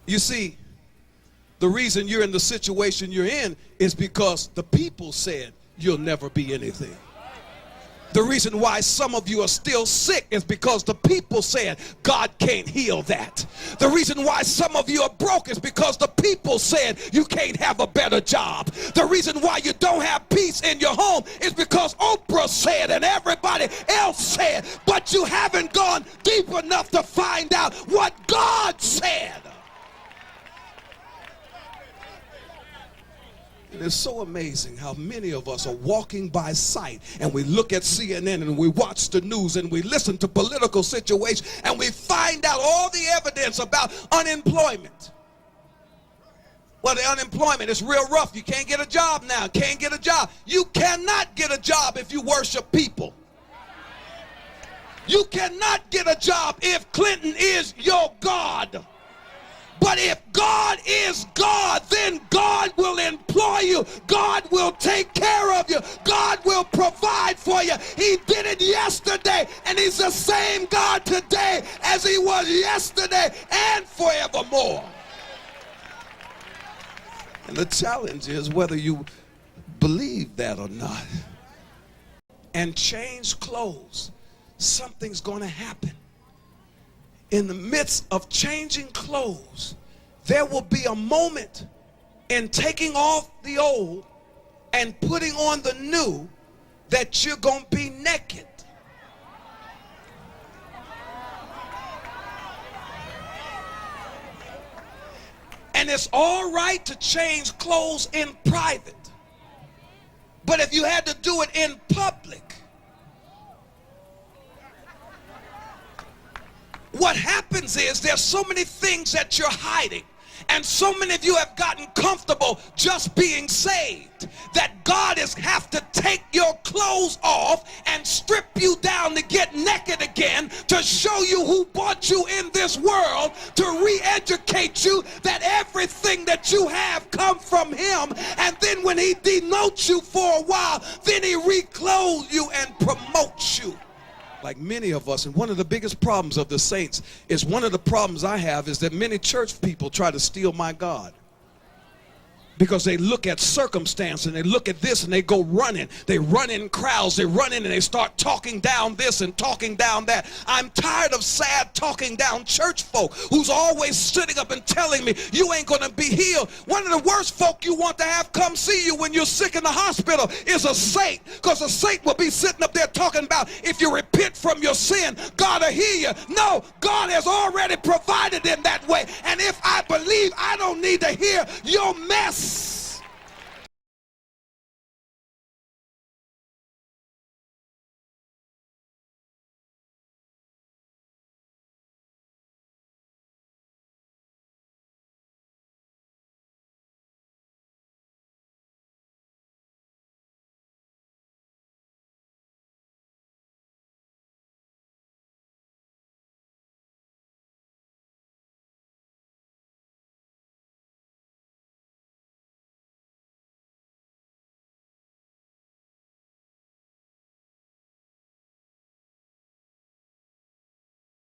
You see, the reason you're in the situation you're in is because the people said you'll never be anything. The reason why some of you are still sick is because the people said God can't heal that. The reason why some of you are broke is because the people said you can't have a better job. The reason why you don't have peace in your home is because Oprah said and everybody else said, but you haven't gone deep enough to find out what God said. It is so amazing how many of us are walking by sight, and we look at CNN and we watch the news and we listen to political situations and we find out all the evidence about unemployment. Well, the unemployment is real rough. You can't get a job now. Can't get a job. You cannot get a job if you worship people. You cannot get a job if Clinton is your God. But if God is God, then God will employ you. God will take care of you. God will provide for you. He did it yesterday, and he's the same God today as he was yesterday and forevermore. And the challenge is whether you believe that or not. And change clothes, something's going to happen. In the midst of changing clothes, there will be a moment in taking off the old and putting on the new that you're going to be naked. And it's all right to change clothes in private. But if you had to do it in public, what happens is there's so many things that you're hiding, and so many of you have gotten comfortable just being saved that God is have to take your clothes off and strip you down to get naked again to show you who brought you in this world, to re-educate you that everything that you have come from him, and then when he denotes you for a while, then he reclothes you and promotes you. Like many of us, and one of the biggest problems of the saints is, one of the problems I have is that many church people try to steal my God. Because they look at circumstance and they look at this and they go running. They run in crowds, they run in and they start talking down this and talking down that. I'm tired of sad talking down church folk who's always sitting up and telling me you ain't gonna be healed. One of the worst folk you want to have come see you when you're sick in the hospital is a saint, because a saint will be sitting up there talking about if you repent from your sin, God will heal you. No, God has already provided in that way. And if I believe, I don't need to hear your mess.